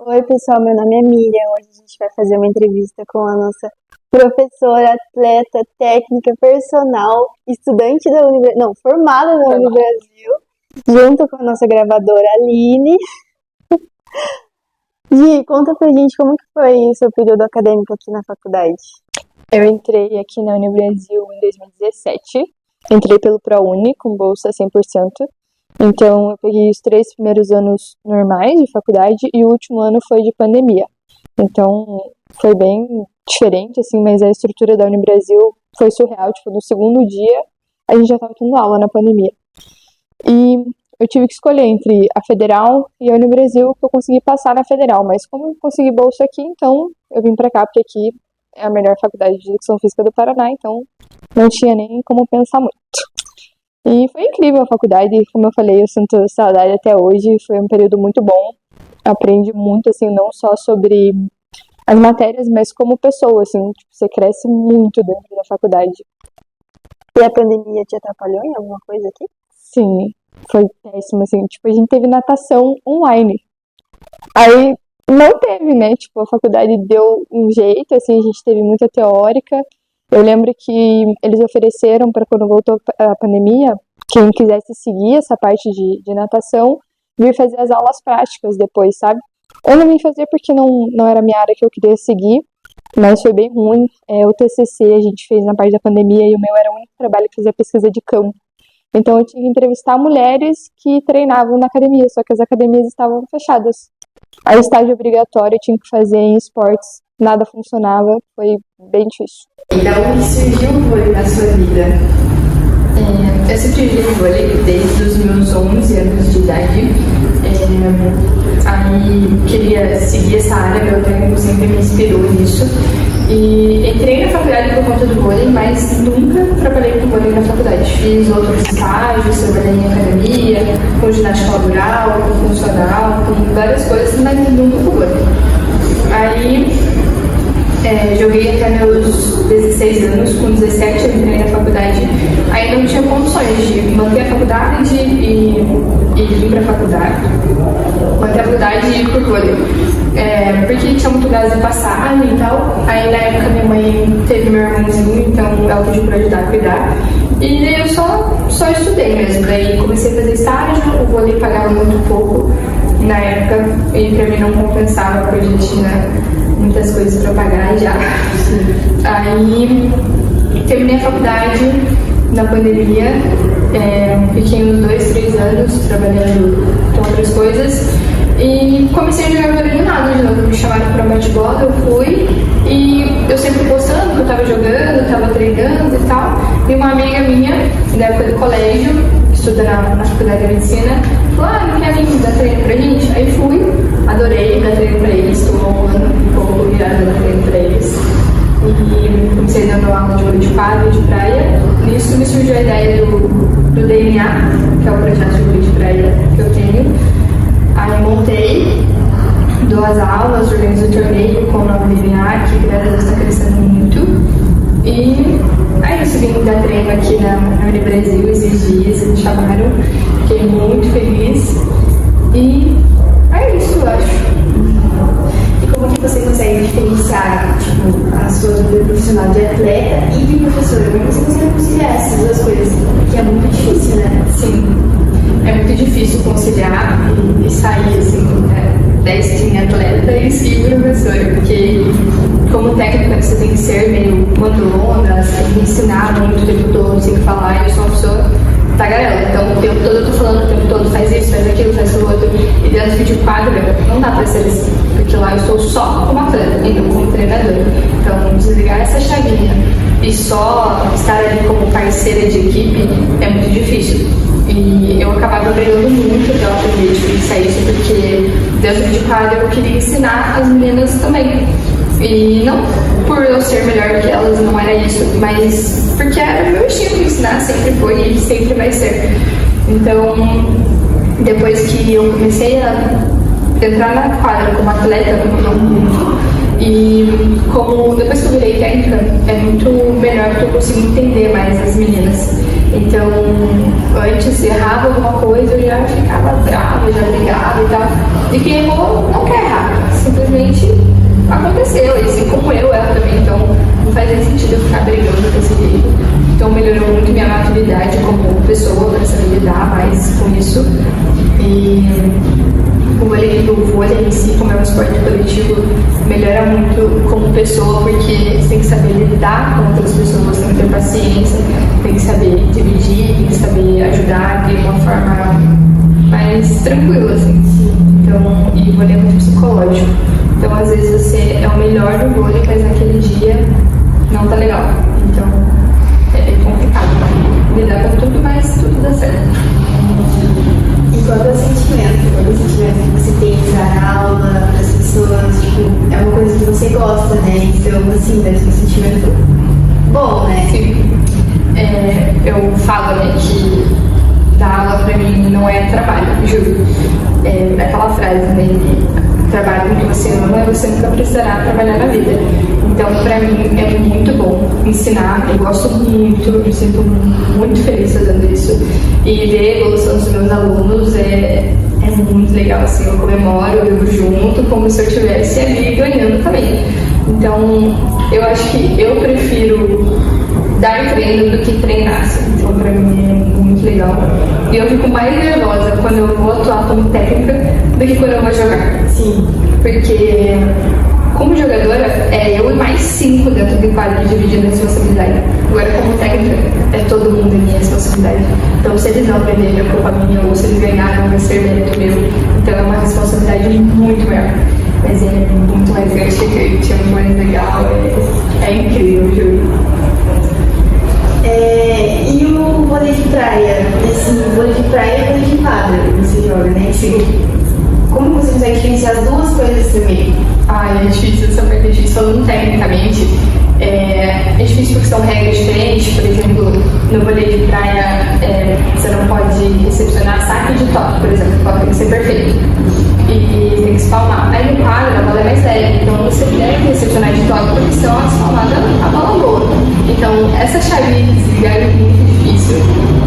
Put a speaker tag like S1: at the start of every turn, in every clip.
S1: Oi, pessoal, meu nome é Miriam. Hoje a gente vai fazer uma entrevista com a nossa professora, atleta, técnica, personal, estudante da formada na Unibrasil, junto com a nossa gravadora Aline. Gi, conta pra gente como que foi o seu período acadêmico aqui na faculdade.
S2: Eu entrei aqui na Unibrasil em 2017, entrei pelo ProUni com bolsa 100%, então eu peguei os 3 primeiros anos normais de faculdade e o último ano foi de pandemia. Então foi bem diferente, assim, mas a estrutura da Unibrasil foi surreal, tipo, no segundo dia a gente já estava tendo aula na pandemia. E eu tive que escolher entre a Federal e a Unibrasil, que eu consegui passar na Federal, mas como eu consegui bolsa aqui, então eu vim pra cá, porque aqui é a melhor faculdade de Educação Física do Paraná, então não tinha nem como pensar muito. E foi incrível a faculdade, como eu falei, eu sinto saudade até hoje, foi um período muito bom, aprendi muito, assim, não só sobre as matérias, mas como pessoa, assim, tipo, você cresce muito dentro da faculdade.
S1: E a pandemia te atrapalhou em alguma coisa aqui?
S2: Sim, foi péssimo, assim, tipo, a gente teve natação online. Aí não teve, né, tipo, a faculdade deu um jeito, assim, a gente teve muita teórica. Eu lembro que eles ofereceram para quando voltou a pandemia, quem quisesse seguir essa parte de natação, vir fazer as aulas práticas depois, sabe? Eu não vim fazer porque não era a minha área que eu queria seguir, mas foi bem ruim. O TCC a gente fez na parte da pandemia e o meu era o único trabalho que fazia pesquisa de campo. Então eu tinha que entrevistar mulheres que treinavam na academia, só que as academias estavam fechadas. A estágio obrigatório eu tinha que fazer em esportes, nada funcionava, foi bem difícil.
S3: Então, surgiu o vôlei na sua vida? Eu sempre joguei vôlei desde os meus 11 anos de idade. Aí queria seguir essa área, meu técnico sempre me inspirou nisso. E entrei na faculdade por conta do vôlei, mas nunca trabalhei com vôlei na faculdade. Fiz outros estágios, trabalhei em academia, com ginástica laboral, com funcional, com várias coisas, mas nunca com vôlei. Aí joguei até meus 16 anos, com 17 eu entrei na faculdade. Aí não tinha condições de manter a faculdade e ir para a faculdade. Manter a faculdade e ir pro vôlei. Porque tinha muito gasto de passagem e tal. Aí na época minha mãe teve meu irmãozinho, então ela pediu para ajudar a cuidar. E daí eu só estudei mesmo. Daí comecei a fazer estágio, o vôlei pagava muito pouco na época e pra mim não compensava, porque eu já tinha muitas coisas para pagar já. Aí terminei a faculdade na pandemia, fiquei uns 2, 3 anos trabalhando com outras coisas e comecei a jogar vôlei do nada de novo. Me chamaram para bate-bola, eu fui e eu sempre postando que eu tava jogando, tava treinando e tal. E uma amiga minha, da época do colégio, que estuda na faculdade de medicina, falou: não quer vir dar treino pra gente? Aí fui, adorei dar treino pra eles, estou um ano e pouco virada dar treino pra eles. E comecei dando aula de vôlei de quadra e de praia. Nisso me surgiu a ideia do DNA, que é o projeto de vôlei de praia que eu tenho. Aí montei, dou as aulas, organizo o torneio com o nome DNA, que graças a Deus está crescendo muito. E aí eu vim dar treino aqui na Unibrasil esses dias, me chamaram, fiquei muito feliz. E é isso, eu acho.
S4: E como que você consegue diferenciar, tipo, a sua vida profissional de atleta e de professora? Como você consegue conciliar essas duas coisas? Porque é muito difícil, né?
S3: Sim, é muito difícil conciliar e sair, assim, destiny atleta e ser professora, porque como técnica você tem que ser meio mandona, você tem que ensinar muito o tempo todo, você tem que falar, e eu sou uma pessoa tagarela, então o tempo todo eu tô falando, o tempo todo faz isso, faz aquilo, faz o outro, e dentro de quadra não dá pra ser assim, porque lá eu estou só como atleta e não como treinadora. Então desligar essa chavinha e só estar ali como parceira de equipe é muito difícil. E eu acabava brigando muito pela aprender de fixar isso, porque dentro de quadra eu queria ensinar as meninas também. E não por eu ser melhor que elas, não era isso, mas porque era meu estilo de ensinar, sempre foi e sempre vai ser. Então, depois que eu comecei a entrar na quadra como atleta, mudou muito. E como depois que eu virei técnica, é muito melhor porque eu consigo entender mais as meninas. Então, antes errava alguma coisa, eu já ficava brava, já brigava e tal. E quem errou não quer errar, simplesmente aconteceu, e assim como eu, ela também, então não faz nem sentido eu ficar brigando desse jeito. Então melhorou muito minha maturidade como pessoa para saber lidar mais com isso. E o vôlei em si, como é um esporte coletivo, melhora muito como pessoa, porque você tem que saber lidar com outras pessoas, tem que ter paciência, tem que saber dividir, tem que saber ajudar de uma forma mais tranquila, assim. Então, e o vôlei é muito psicológico. Então, às vezes você é o melhor do vôlei, mas naquele dia não tá legal. Então, é complicado lidar com tudo, mas tudo dá certo.
S4: E qual é o sentimento? Qual é o sentimento que você tem de dar aula para as pessoas? Tipo, é uma coisa que você gosta, né? Então, assim, deve ser um sentimento bom, né?
S3: Sim. Eu falo, né, que dar aula pra mim não é trabalho, juro. É aquela frase, né? Trabalho com o que você ama e você nunca precisará trabalhar na vida. Então, pra mim, é muito bom ensinar. Eu gosto muito, me sinto muito feliz fazendo isso. E ver a evolução dos meus alunos é muito legal, assim. Eu comemoro, eu junto, como se eu estivesse ali ganhando também. Então, eu acho que eu prefiro dar treino do que treinar, assim. Então, pra mim, é muito legal. E eu fico mais nervosa quando eu vou atuar como técnica do que quando eu vou jogar.
S4: Sim.
S3: Porque, como jogadora, é eu e mais 5 dentro do quadro dividindo a responsabilidade. Agora, como técnica, é todo mundo minha responsabilidade. Então, se eles não aprenderem, é culpa minha, ou se eles ganharam, vai ser mérito meu. Então, é uma responsabilidade muito maior. Mas é muito mais gratificante, é muito mais legal, é incrível, juro.
S4: E o vôlei de praia? Assim, vôlei de praia e vôlei de quadra você joga, né?
S3: Sim.
S4: Como você consegue diferenciar as duas coisas também?
S3: É difícil, essa parte é difícil. Falando tecnicamente, é difícil porque são regras diferentes. Por exemplo, no vôlei de praia, você não pode recepcionar saque de toque, por exemplo. O toque tem que ser perfeito. E tem que se palmar. Aí no quadro, a bola é mais leve. Então você deve recepcionar de toque, porque senão a palmada a bola voa. Então, essa chave de desligar é muito difícil.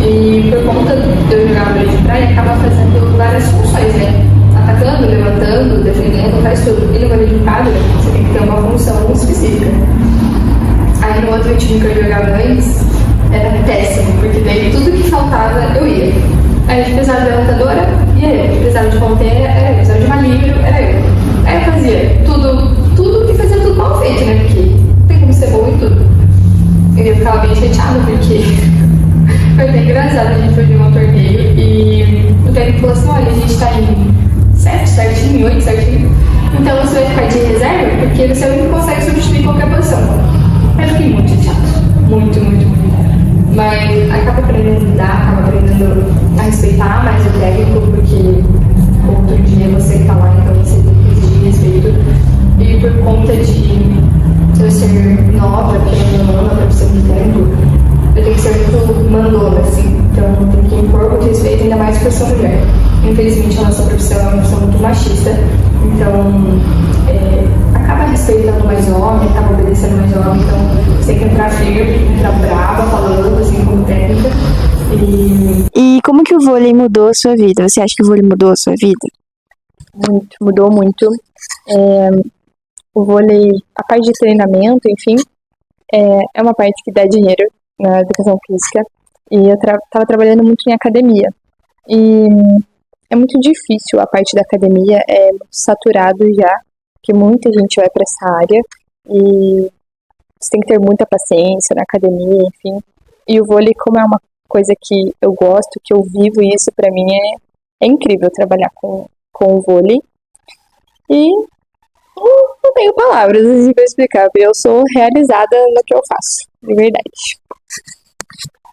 S3: E por conta de eu jogar vôlei de praia, acaba fazendo várias funções, né? Atacando, levantando, defendendo, faz tudo. E no vôlei de quadra, você tem que ter uma função específica. Aí no outro time que eu jogava antes, era péssimo, porque daí tudo que faltava eu ia. Aí a gente precisava de levantadora, ia eu. Precisava de ponteira, era eu. Precisava de uma livre, era eu. Aí eu fazia tudo que fazia tudo mal feito, né? Porque não tem como ser bom em tudo. Eu ficava bem chateada, porque foi bem engraçado. A gente foi jogar um torneio e o técnico falou assim: olha, a gente tá em 7 certinho, 8 certinho. Então você vai ficar de reserva porque você não consegue substituir qualquer posição. Eu fiquei muito chateada. Muito, muito, muito. Mas acaba aprendendo a lidar, acaba aprendendo a respeitar mais o técnico, porque outro dia você que tá lá, então você tem que exigir respeito. E por conta de eu ser nova, que eu não na profissão de técnico, eu tenho que ser muito mandona, assim. Então eu tenho que impor muito respeito, ainda mais por ser mulher. Infelizmente a nossa profissão é uma profissão muito machista, então acaba respeitando mais homem, acaba obedecendo mais homem, então você tem que entrar firme, entrar brava, falando assim como técnica.
S1: E como que o vôlei mudou a sua vida? Você acha que o vôlei mudou a sua vida?
S2: Muito, mudou muito. O vôlei, a parte de treinamento, enfim, é uma parte que dá dinheiro na educação física. E eu tava trabalhando muito em academia. E é muito difícil a parte da academia, é muito saturado já, porque muita gente vai para essa área. E você tem que ter muita paciência na academia, enfim. E o vôlei, como é uma coisa que eu gosto, que eu vivo, isso pra mim é incrível trabalhar com o vôlei. E não tenho palavras assim pra explicar, porque eu sou realizada no que eu faço, de verdade.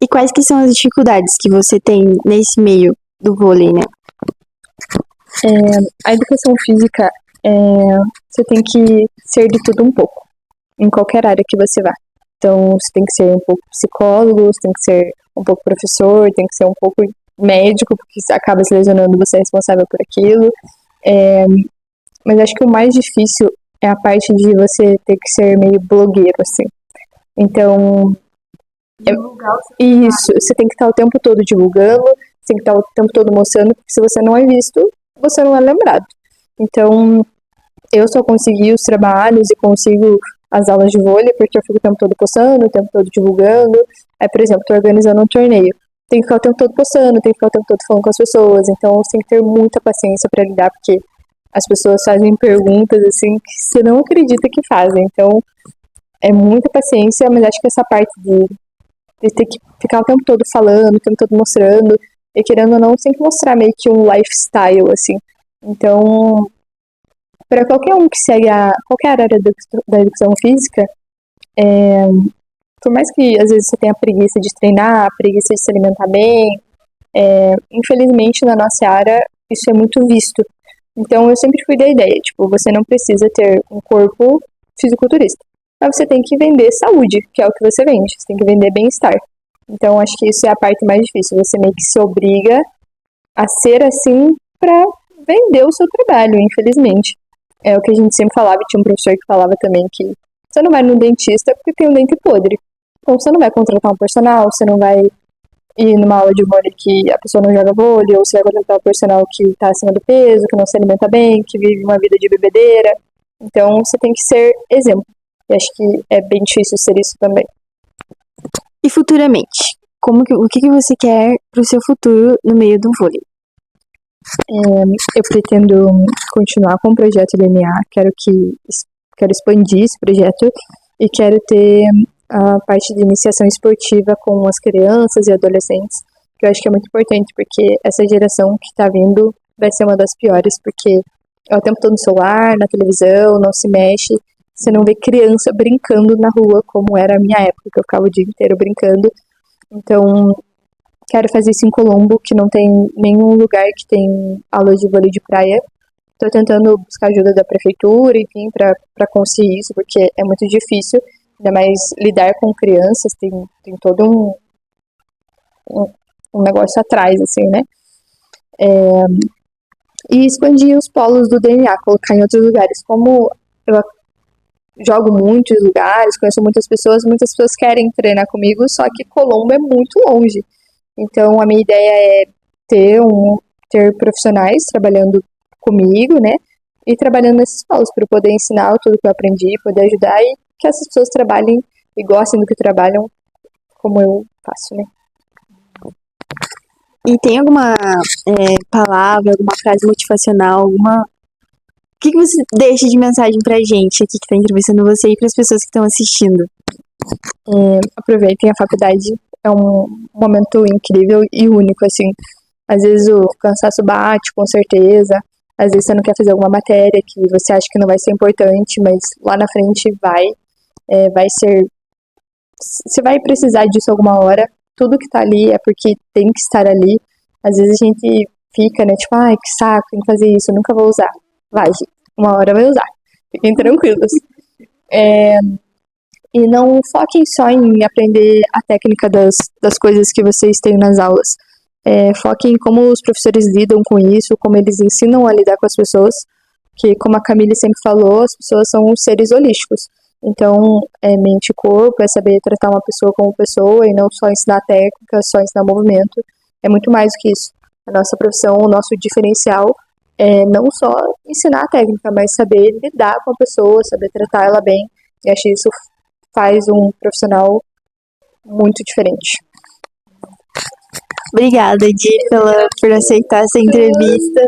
S1: E quais que são as dificuldades que você tem nesse meio do vôlei, né?
S2: A educação física, você tem que ser de tudo um pouco, em qualquer área que você vá. Então, você tem que ser um pouco psicólogo, você tem que ser um pouco professor, tem que ser um pouco médico, porque você acaba se lesionando, você é responsável por aquilo. Mas acho que o mais difícil é a parte de você ter que ser meio blogueiro, assim. Então, isso, você tem que estar o tempo todo divulgando, você tem que estar o tempo todo mostrando, porque se você não é visto, você não é lembrado. Então, eu só consegui os trabalhos e consigo as aulas de vôlei porque eu fico o tempo todo postando, o tempo todo divulgando. Aí, por exemplo, tô organizando um torneio. Tem que ficar o tempo todo postando, tem que ficar o tempo todo falando com as pessoas. Então, você tem que ter muita paciência para lidar, porque as pessoas fazem perguntas, assim, que você não acredita que fazem. Então, é muita paciência, mas acho que essa parte de ter que ficar o tempo todo falando, o tempo todo mostrando, e querendo ou não, você tem que mostrar meio que um lifestyle, assim. Então, para qualquer um que segue qualquer área da educação física, por mais que às vezes você tenha preguiça de treinar, preguiça de se alimentar bem, infelizmente na nossa área isso é muito visto. Então eu sempre fui da ideia, tipo, você não precisa ter um corpo fisiculturista, mas você tem que vender saúde, que é o que você vende, você tem que vender bem-estar. Então acho que isso é a parte mais difícil, você meio que se obriga a ser assim para vender o seu trabalho, infelizmente. É o que a gente sempre falava, e tinha um professor que falava também que você não vai no dentista porque tem um dente podre. Então você não vai contratar um personal, você não vai ir numa aula de vôlei que a pessoa não joga vôlei, ou você vai contratar um personal que está acima do peso, que não se alimenta bem, que vive uma vida de bebedeira. Então você tem que ser exemplo. E acho que é bem difícil ser isso também.
S1: E futuramente, o que você quer pro seu futuro no meio do vôlei?
S2: Eu pretendo continuar com o projeto DNA, quero expandir esse projeto e quero ter a parte de iniciação esportiva com as crianças e adolescentes, que eu acho que é muito importante, porque essa geração que está vindo vai ser uma das piores, porque é o tempo todo no celular, na televisão, não se mexe, você não vê criança brincando na rua, como era a minha época, que eu ficava o dia inteiro brincando. Então, quero fazer isso em Colombo, que não tem nenhum lugar que tem aula de vôlei de praia. Estou tentando buscar ajuda da prefeitura, enfim, para conseguir isso, porque é muito difícil. Ainda mais lidar com crianças, tem todo um negócio atrás, assim, né? E expandir os polos do DNA, colocar em outros lugares. Como eu jogo em muitos lugares, conheço muitas pessoas querem treinar comigo, só que Colombo é muito longe. Então, a minha ideia é ter profissionais trabalhando comigo, né? E trabalhando nesses polos, para poder ensinar tudo que eu aprendi, poder ajudar e que essas pessoas trabalhem e gostem do que trabalham, como eu faço, né?
S1: E tem alguma palavra, alguma frase motivacional, O que você deixa de mensagem pra gente aqui que tá entrevistando você e pras pessoas que estão assistindo?
S2: Aproveitem a faculdade, é um momento incrível e único, assim. Às vezes o cansaço bate, com certeza. Às vezes você não quer fazer alguma matéria que você acha que não vai ser importante, mas lá na frente vai ser... Você vai precisar disso alguma hora. Tudo que tá ali é porque tem que estar ali. Às vezes a gente fica, né, tipo, ai, que saco, tem que fazer isso, eu nunca vou usar. Vai, gente, uma hora vai usar. Fiquem tranquilos. E não foquem só em aprender a técnica das coisas que vocês têm nas aulas. Foquem em como os professores lidam com isso, como eles ensinam a lidar com as pessoas, que, como a Camille sempre falou, as pessoas são seres holísticos. Então, mente e corpo, é saber tratar uma pessoa como pessoa e não só ensinar técnica, só ensinar movimento. É muito mais do que isso. A nossa profissão, o nosso diferencial é não só ensinar a técnica, mas saber lidar com a pessoa, saber tratar ela bem. E acho que isso faz um profissional muito diferente.
S1: Obrigada, Di, por aceitar essa entrevista.